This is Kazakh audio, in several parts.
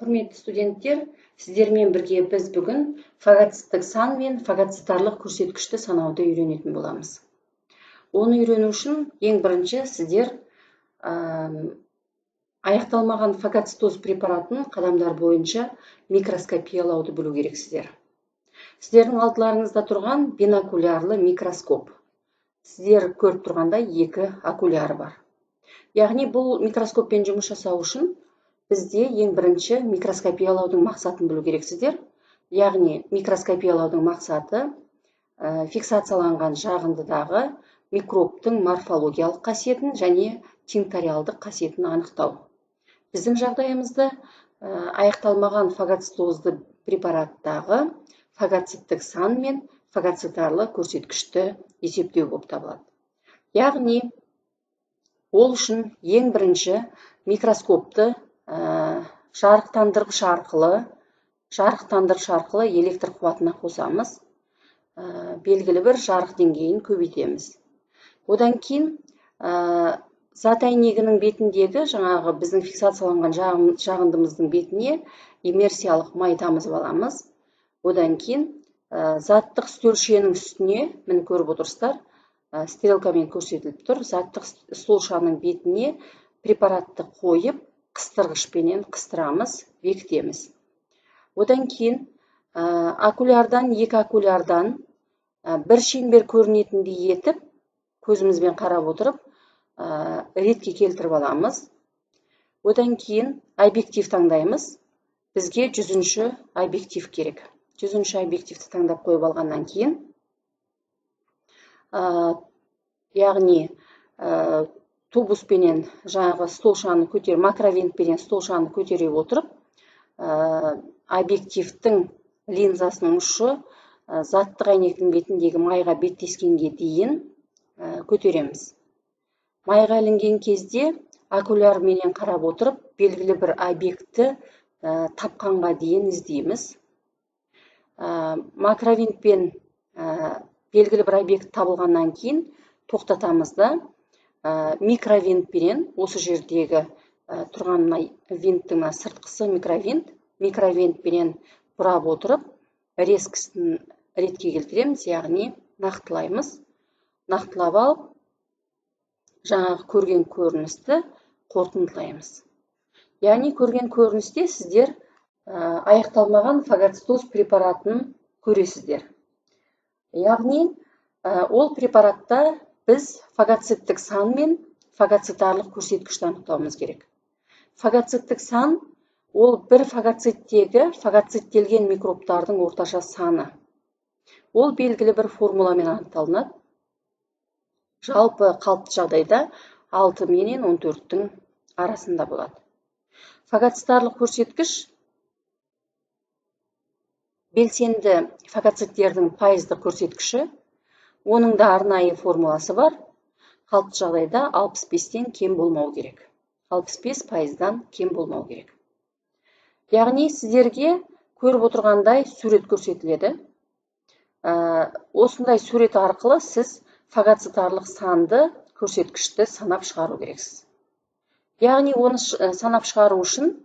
Құрметті студенттер, сіздермен бірге біз бүгін фагоциттік сан мен фагоцитарлық көрсеткішті санауды үйренетін боламыз. Оны үйрену үшін ең бірінші сіздер аяқталмаған фагоцитоз препаратын қадамдар бойынша микроскопиялауды білу керексіздер. Сіздердің алдыларыңызда тұрған бинокулярлы микроскоп. Сіздер көріп тұрғандай екі окуляры бар. Яғни бұл микроскоппен жұмыс жасау үшін бізде ең бірінші микроскопиялаудың мақсатын білу керексіздер. Яғни микроскопиялаудың мақсаты фиксацияланған жағындыдағы микробтың морфологиялық қасиетін және тинктариалдық қасиетін анықтау. Біздің жағдайымызда аяқталмаған фагоцитозды препараттағы фагоциттік сан мен фагоцитарлы көрсеткішті есептеу болып табылады. Яғни ол үшін ең бірінші микроскопты жарықтандырғыш арқылы электр қуатына қосамыз. Белгілі бір жарық деңгейін көбейтеміз. Одан кейін зат әйнегінің бетіндегі жаңағы біздің фиксацияланған жағындымыздың бетіне иммерсиялық май тамызып аламыз. Одан кейін заттық стөлшенің үстіне, міне көріп отырсыздар, стрелкамен көрсетіліп тұр, заттық столшаның бетіне препаратты қойып, қыстырғышпенен қыстырамыз, бекітеміз. Одан кейін екі окулярдан бір шеңбер көрінетіндей етіп, көзімізбен қарап отырып, ретке келтіріп аламыз. Одан кейін объектив таңдаймыз. Бізге 100-ші объектив керек. 100-ші объективті таңдап қойып алғаннан кейін, яғни тубуспенен жаңағы столшаны макровинтпенен столшаны көтере отырып, объективтің линзасының ұшы заттық әйнектің бетіндегі майға беттескенге дейін көтереміз. Майға ілінген кезде окулярменен қарап отырып, белгілі бір объектті тапқанға дейін іздейміз. Макровинтпен белгілі бір объект табылғаннан кейін тоқтатамыз да, микровинтпен, осы жердегі тұрған винттің сыртқысы микровинтпен бұрап отырып, резкісін ретке келтіреміз, яғни нақтылаймыз. Нақтылап алып, жаңағы көрген көріністі қорытындылаймыз. Яғни көрген көріністе сіздер аяқталмаған фагоцитоз препаратын көресіздер. Яғни ол препаратта біз фагоциттік сан мен фагоцитарлық көрсеткішті анықтауымыз керек. Фагоциттік сан ол бір фагоциттегі фагоциттелген микробтардың орташа саны. Ол белгілі бір формуламен анықталынады. Жалпы қалыпты жағдайда 6 менен 14-тің арасында болады. Фагоцитарлық көрсеткіш белсенді фагоциттердің пайыздық көрсеткіші, оның да арнайы формуласы бар. Қалыпты жағдайда 65-тен кем болмау керек. 65%-дан кем болмау керек. Яғни сіздерге көріп отырғандай сурет көрсетіледі. Осындай сурет арқылы сіз фагоцитарлық санды көрсеткішті санап шығару керексіз. Яғни оны санап шығару үшін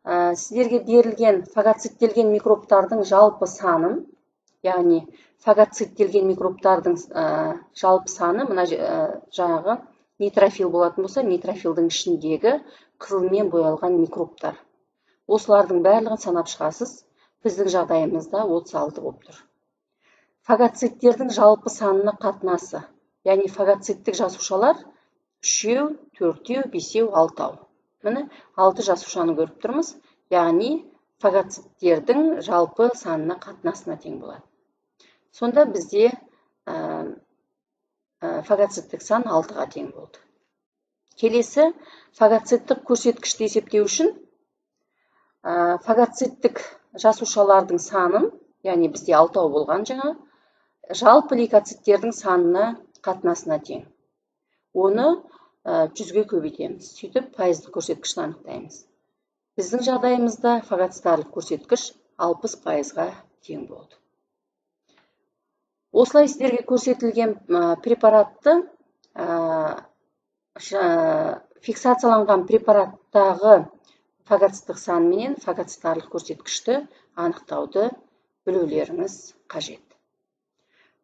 сіздерге берілген фагоциттелген микробтардың жалпы санын, яғни фагоциттелген микробтардың жалпы саны, мына жаңағы нейтрофил болатын болса, нейтрофилдің ішіндегі қызылмен боялған микробтар. Осылардың барлығын санап шығасыз. Біздің жағдайымызда 36 болып тұр. Фагоциттердің жалпы санына қатынасы, яғни фагоциттік жасушалар 3, 4, 5, 6. Міне 6 жасушаны көріп тұрмыз. Яғни фагоциттердің жалпы санына қатынасына тең болады. Сонда бізде фагоциттік сан 6-ға тең болды. Келесі фагоциттік көрсеткішті есептеу үшін фагоциттік жасушалардың санын, яғни бізде 6 болған жаңа, жалпы лейкоциттердің санына қатынасына тең. Оны 100-ге көбейтеміз. Сөйтіп пайыздық көрсеткішті анықтаймыз. Біздің жағдайымызда фагоцитарлық көрсеткіш 60%-ға тең болды. Осылай сіздерге көрсетілген препаратты фиксацияланған препараттағы фагоциттік сан менен фагоцитарлық көрсеткішті анықтауды білулеріңіз қажет.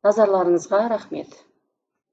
Назарларыңызға рахмет.